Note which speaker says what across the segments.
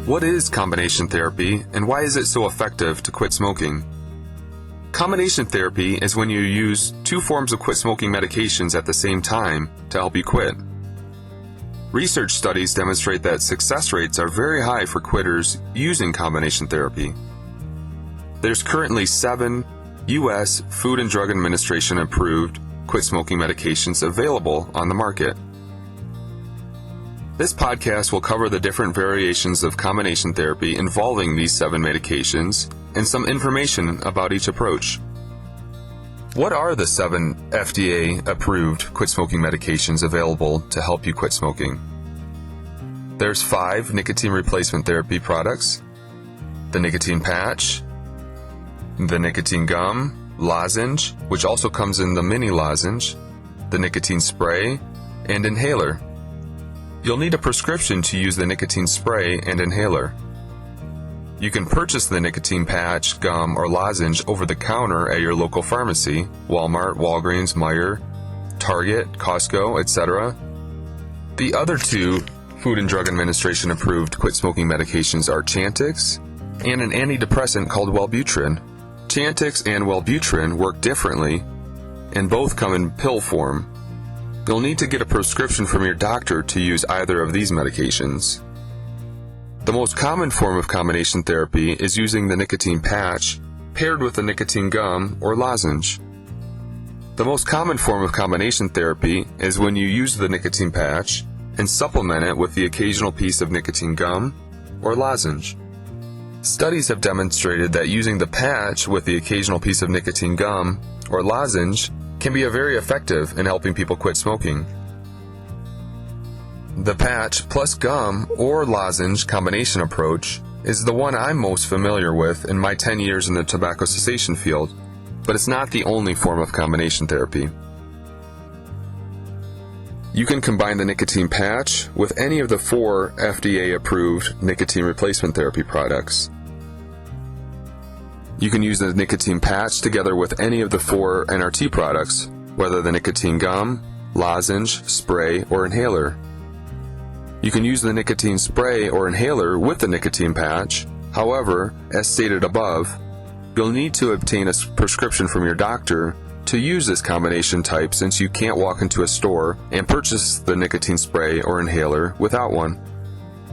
Speaker 1: What is combination therapy, and why is it so effective to quit smoking? Combination therapy is when you use two forms of quit smoking medications at the same time to help you quit. Research studies demonstrate that success rates are very high for quitters using combination therapy. There's currently 7 U.S. Food and Drug Administration approved quit smoking medications available on the market. This podcast will cover the different variations of combination therapy involving these 7 medications and some information about each approach. What are the 7 FDA-approved quit smoking medications available to help you quit smoking? There's 5 nicotine replacement therapy products, the nicotine patch, the nicotine gum, lozenge, which also comes in the mini lozenge, the nicotine spray, and inhaler. You'll need a prescription to use the nicotine spray and inhaler. You can purchase the nicotine patch, gum, or lozenge over the counter at your local pharmacy, Walmart, Walgreens, Meijer, Target, Costco, etc. The other 2 Food and Drug Administration approved quit smoking medications are Chantix and an antidepressant called Wellbutrin. Chantix and Wellbutrin work differently, and both come in pill form. You'll need to get a prescription from your doctor to use either of these medications. The most common form of combination therapy is using the nicotine patch paired with the nicotine gum or lozenge. The most common form of combination therapy is when you use the nicotine patch and supplement it with the occasional piece of nicotine gum or lozenge. Studies have demonstrated that using the patch with the occasional piece of nicotine gum or lozenge can be very effective in helping people quit smoking. The patch plus gum or lozenge combination approach is the one I'm most familiar with in my 10 years in the tobacco cessation field, but it's not the only form of combination therapy. You can combine the nicotine patch with any of the 4 FDA-approved nicotine replacement therapy products. You can use the nicotine patch together with any of the 4 NRT products, whether the nicotine gum, lozenge, spray, or inhaler. You can use the nicotine spray or inhaler with the nicotine patch. However, as stated above, you'll need to obtain a prescription from your doctor to use this combination type, since you can't walk into a store and purchase the nicotine spray or inhaler without one.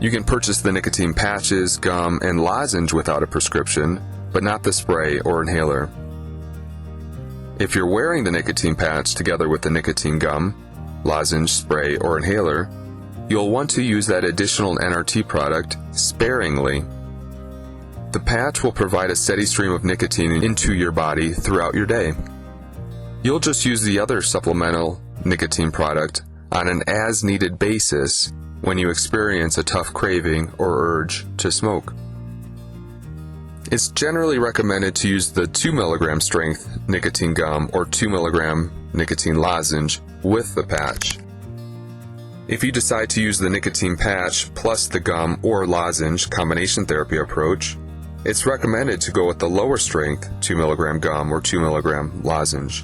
Speaker 1: You can purchase the nicotine patches, gum, and lozenge without a prescription, but not the spray or inhaler. If you're wearing the nicotine patch together with the nicotine gum, lozenge, spray, or inhaler, you'll want to use that additional NRT product sparingly. The patch will provide a steady stream of nicotine into your body throughout your day. You'll just use the other supplemental nicotine product on an as-needed basis when you experience a tough craving or urge to smoke. It's generally recommended to use the 2 mg strength nicotine gum or 2 mg nicotine lozenge with the patch. If you decide to use the nicotine patch plus the gum or lozenge combination therapy approach, it's recommended to go with the lower strength 2 mg gum or 2 mg lozenge.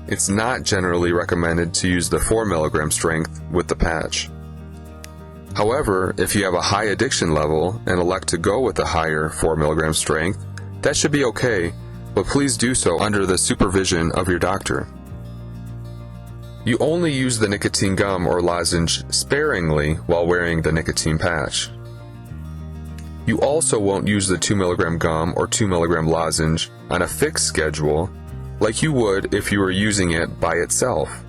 Speaker 1: It's not generally recommended to use the 4 mg strength with the patch. However, if you have a high addiction level and elect to go with the higher 4 mg strength, that should be okay, but please do so under the supervision of your doctor. You only use the nicotine gum or lozenge sparingly while wearing the nicotine patch. You also won't use the 2 mg gum or 2 mg lozenge on a fixed schedule like you would if you were using it by itself.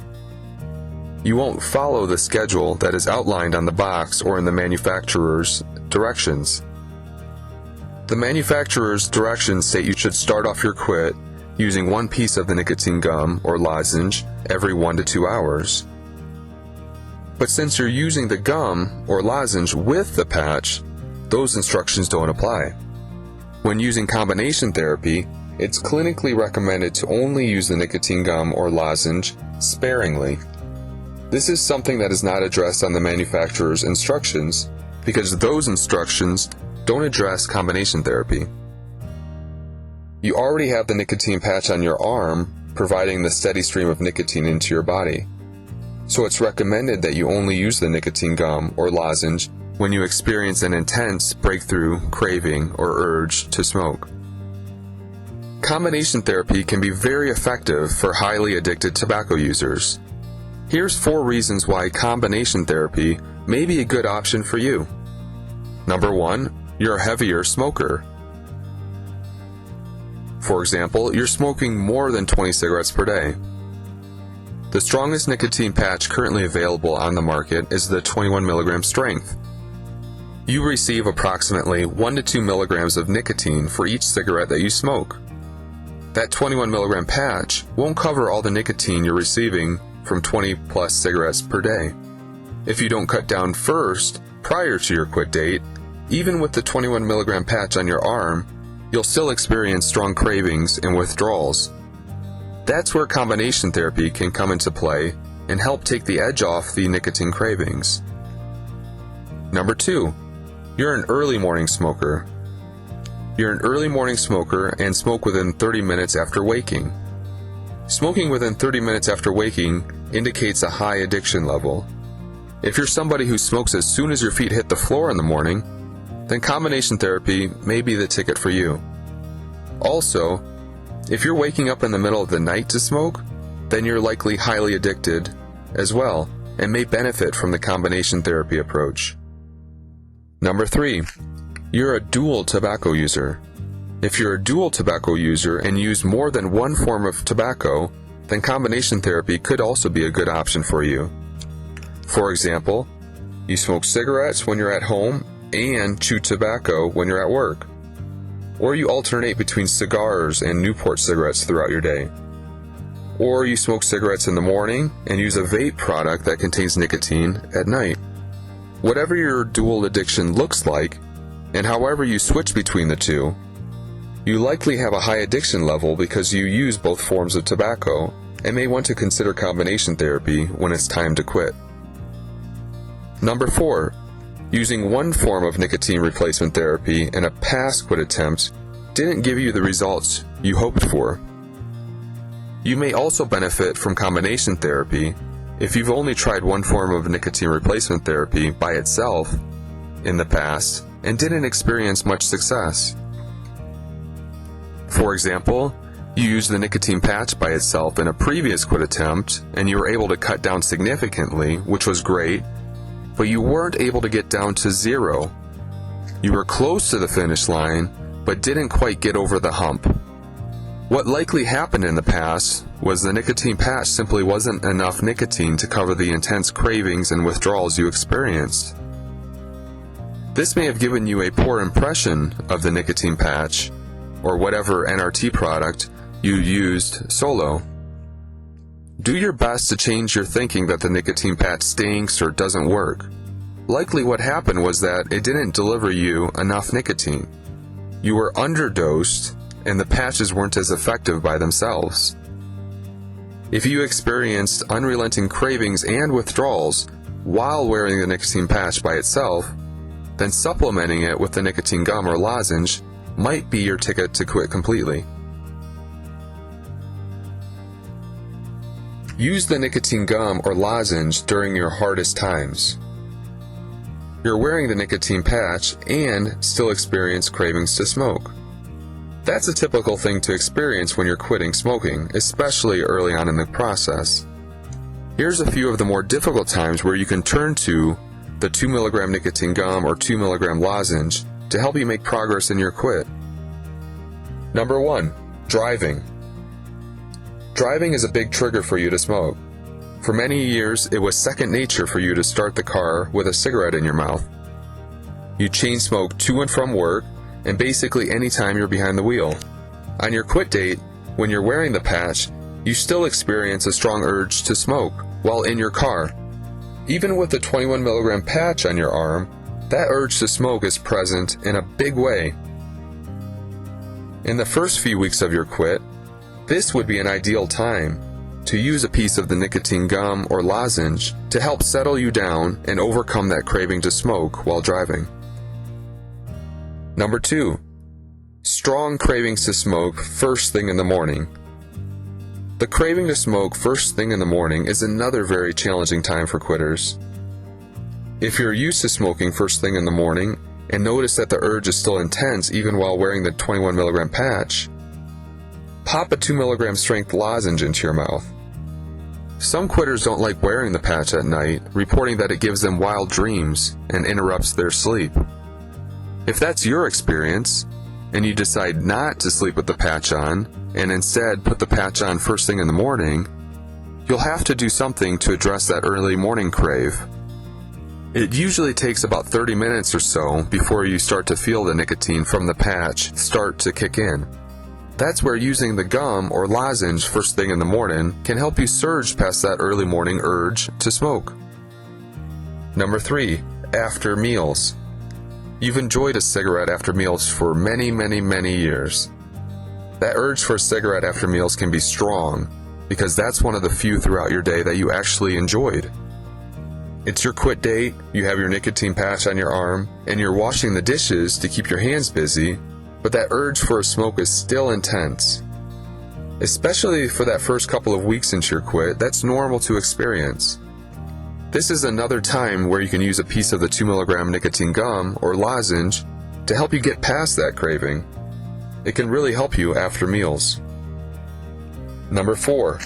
Speaker 1: You won't follow the schedule that is outlined on the box or in the manufacturer's directions. The manufacturer's directions state you should start off your quit using 1 piece of the nicotine gum or lozenge every 1 to 2 hours. But since you're using the gum or lozenge with the patch, those instructions don't apply. When using combination therapy, it's clinically recommended to only use the nicotine gum or lozenge sparingly. This is something that is not addressed on the manufacturer's instructions because those instructions don't address combination therapy. You already have the nicotine patch on your arm, providing the steady stream of nicotine into your body. So it's recommended that you only use the nicotine gum or lozenge when you experience an intense breakthrough, craving, or urge to smoke. Combination therapy can be very effective for highly addicted tobacco users. Here's 4 reasons why combination therapy may be a good option for you. Number 1, you're a heavier smoker. For example, you're smoking more than 20 cigarettes per day. The strongest nicotine patch currently available on the market is the 21 mg strength. You receive approximately 1 to 2 milligrams of nicotine for each cigarette that you smoke. That 21 mg patch won't cover all the nicotine you're receiving from 20 plus cigarettes per day. If you don't cut down first, prior to your quit date, even with the 21 mg patch on your arm, you'll still experience strong cravings and withdrawals. That's where combination therapy can come into play and help take the edge off the nicotine cravings. Number 2, you're an early morning smoker. You're an early morning smoker and smoke within 30 minutes after waking. Smoking within 30 minutes after waking indicates a high addiction level. If you're somebody who smokes as soon as your feet hit the floor in the morning, then combination therapy may be the ticket for you. Also, if you're waking up in the middle of the night to smoke, then you're likely highly addicted as well and may benefit from the combination therapy approach. Number 3, you're a dual tobacco user. If you're a dual tobacco user and use more than one form of tobacco, then combination therapy could also be a good option for you. For example, you smoke cigarettes when you're at home and chew tobacco when you're at work. Or you alternate between cigars and Newport cigarettes throughout your day. Or you smoke cigarettes in the morning and use a vape product that contains nicotine at night. Whatever your dual addiction looks like, and however you switch between the two, you likely have a high addiction level because you use both forms of tobacco and may want to consider combination therapy when it's time to quit. Number 4, using one form of nicotine replacement therapy in a past quit attempt didn't give you the results you hoped for. You may also benefit from combination therapy if you've only tried one form of nicotine replacement therapy by itself in the past and didn't experience much success. For example, you used the nicotine patch by itself in a previous quit attempt and you were able to cut down significantly, which was great, but you weren't able to get down to 0. You were close to the finish line, but didn't quite get over the hump. What likely happened in the past was the nicotine patch simply wasn't enough nicotine to cover the intense cravings and withdrawals you experienced. This may have given you a poor impression of the nicotine patch, or whatever NRT product you used solo. Do your best to change your thinking that the nicotine patch stinks or doesn't work. Likely what happened was that it didn't deliver you enough nicotine. You were underdosed, and the patches weren't as effective by themselves. If you experienced unrelenting cravings and withdrawals while wearing the nicotine patch by itself, then supplementing it with the nicotine gum or lozenge might be your ticket to quit completely. Use the nicotine gum or lozenge during your hardest times. You're wearing the nicotine patch and still experience cravings to smoke. That's a typical thing to experience when you're quitting smoking, especially early on in the process. Here's a few of the more difficult times where you can turn to the 2 mg nicotine gum or 2 mg lozenge to help you make progress in your quit. Number 1, driving. Driving is a big trigger for you to smoke. For many years, it was second nature for you to start the car with a cigarette in your mouth. You chain smoke to and from work, and basically any time you're behind the wheel. On your quit date, when you're wearing the patch, you still experience a strong urge to smoke while in your car. Even with the 21 mg patch on your arm, that urge to smoke is present in a big way. In the first few weeks of your quit, this would be an ideal time to use a piece of the nicotine gum or lozenge to help settle you down and overcome that craving to smoke while driving. Number 2, strong cravings to smoke first thing in the morning. The craving to smoke first thing in the morning is another very challenging time for quitters. If you're used to smoking first thing in the morning and notice that the urge is still intense even while wearing the 21 milligram patch, pop a 2 milligram strength lozenge into your mouth. Some quitters don't like wearing the patch at night, reporting that it gives them wild dreams and interrupts their sleep. If that's your experience, and you decide not to sleep with the patch on, and instead put the patch on first thing in the morning, you'll have to do something to address that early morning crave. It usually takes about 30 minutes or so before you start to feel the nicotine from the patch start to kick in. That's where using the gum or lozenge first thing in the morning can help you surge past that early morning urge to smoke. Number 3, after meals. You've enjoyed a cigarette after meals for many years. That urge for a cigarette after meals can be strong because that's one of the few throughout your day that you actually enjoyed. It's your quit date, you have your nicotine patch on your arm, and you're washing the dishes to keep your hands busy, but that urge for a smoke is still intense. Especially for that first couple of weeks into your quit, that's normal to experience. This is another time where you can use a piece of the 2 milligram nicotine gum or lozenge to help you get past that craving. It can really help you after meals. Number 4,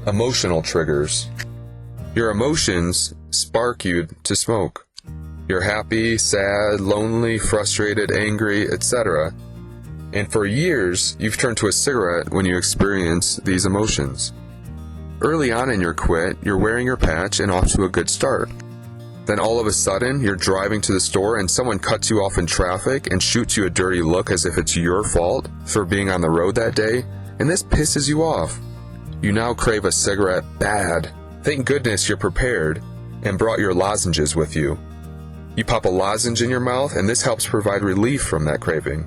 Speaker 1: emotional triggers. Your emotions spark you to smoke. You're happy, sad, lonely, frustrated, angry, etc. And for years, you've turned to a cigarette when you experience these emotions. Early on in your quit, you're wearing your patch and off to a good start. Then all of a sudden, you're driving to the store and someone cuts you off in traffic and shoots you a dirty look as if it's your fault for being on the road that day, and this pisses you off. You now crave a cigarette bad. Thank goodness you're prepared and brought your lozenges with you. You pop a lozenge in your mouth and this helps provide relief from that craving.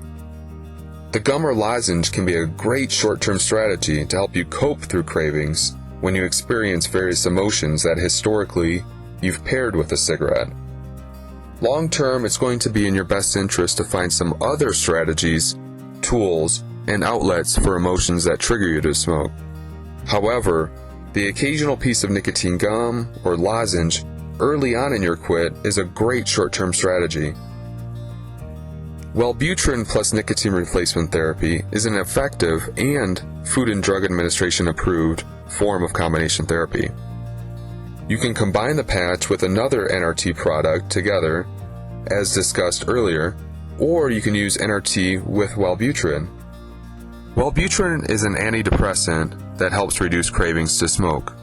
Speaker 1: The gum or lozenge can be a great short-term strategy to help you cope through cravings when you experience various emotions that historically you've paired with a cigarette. Long-term, it's going to be in your best interest to find some other strategies, tools, and outlets for emotions that trigger you to smoke. However, the occasional piece of nicotine gum or lozenge early on in your quit is a great short-term strategy. Wellbutrin plus nicotine replacement therapy is an effective and Food and Drug Administration approved form of combination therapy. You can combine the patch with another NRT product together, as discussed earlier, or you can use NRT with Wellbutrin. Wellbutrin is an antidepressant that helps reduce cravings to smoke.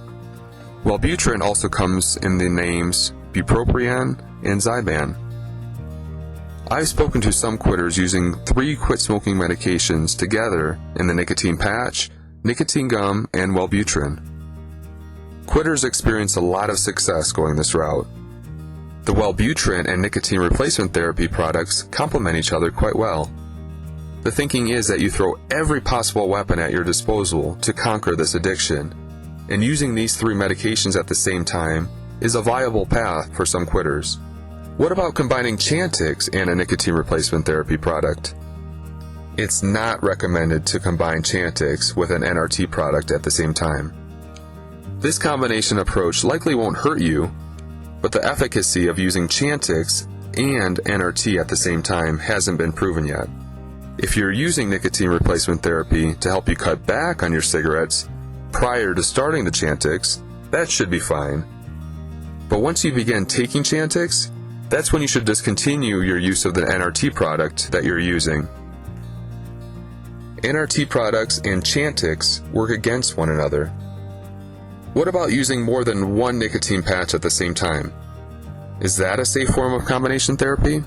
Speaker 1: Wellbutrin also comes in the names bupropion and Zyban. I've spoken to some quitters using 3 quit smoking medications together in the nicotine patch, nicotine gum, and Wellbutrin. Quitters experience a lot of success going this route. The Wellbutrin and nicotine replacement therapy products complement each other quite well. The thinking is that you throw every possible weapon at your disposal to conquer this addiction, and using these 3 medications at the same time is a viable path for some quitters. What about combining Chantix and a nicotine replacement therapy product? It's not recommended to combine Chantix with an NRT product at the same time. This combination approach likely won't hurt you, but the efficacy of using Chantix and NRT at the same time hasn't been proven yet. If you're using nicotine replacement therapy to help you cut back on your cigarettes prior to starting the Chantix, that should be fine. But once you begin taking Chantix, that's when you should discontinue your use of the NRT product that you're using. NRT products and Chantix work against one another. What about using more than one nicotine patch at the same time? Is that a safe form of combination therapy?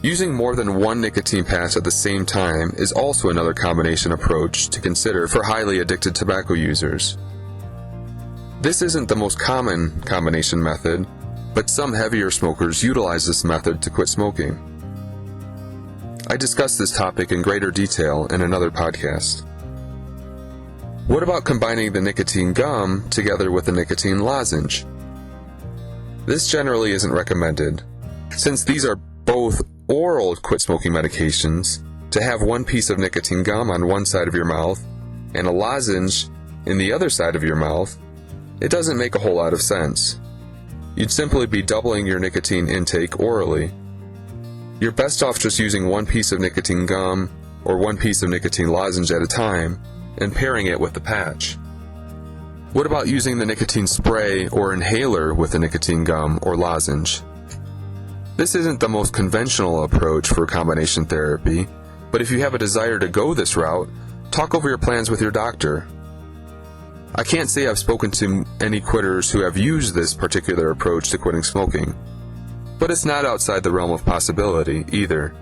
Speaker 1: Using more than one nicotine patch at the same time is also another combination approach to consider for highly addicted tobacco users. This isn't the most common combination method, but some heavier smokers utilize this method to quit smoking. I discussed this topic in greater detail in another podcast. What about combining the nicotine gum together with the nicotine lozenge? This generally isn't recommended, since these are both oral quit smoking medications. To have one piece of nicotine gum on one side of your mouth and a lozenge in the other side of your mouth, it doesn't make a whole lot of sense. you'd simply be doubling your nicotine intake orally. You're best off just using one piece of nicotine gum or one piece of nicotine lozenge at a time and pairing it with the patch. What about using the nicotine spray or inhaler with the nicotine gum or lozenge? This isn't the most conventional approach for combination therapy, but if you have a desire to go this route, talk over your plans with your doctor. I can't say I've spoken to any quitters who have used this particular approach to quitting smoking, but it's not outside the realm of possibility either.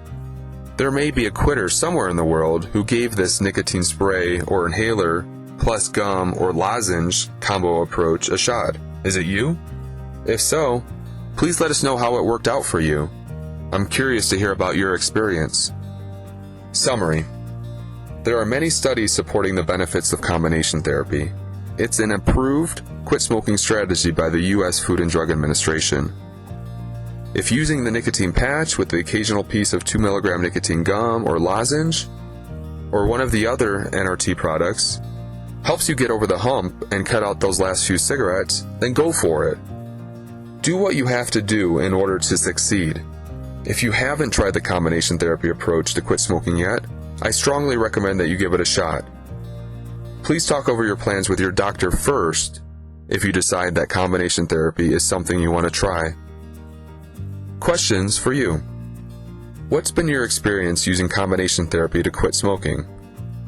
Speaker 1: There may be a quitter somewhere in the world who gave this nicotine spray or inhaler plus gum or lozenge combo approach a shot. Is it you? If so, please let us know how it worked out for you. I'm curious to hear about your experience. Summary. There are many studies supporting the benefits of combination therapy. It's an approved quit smoking strategy by the U.S. Food and Drug Administration. If using the nicotine patch with the occasional piece of 2 mg nicotine gum or lozenge, or one of the other NRT products, helps you get over the hump and cut out those last few cigarettes, then go for it. Do what you have to do in order to succeed. If you haven't tried the combination therapy approach to quit smoking yet, I strongly recommend that you give it a shot. Please talk over your plans with your doctor first if you decide that combination therapy is something you want to try. Questions for you. What's been your experience using combination therapy to quit smoking?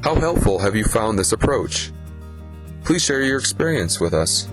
Speaker 1: How helpful have you found this approach? Please share your experience with us.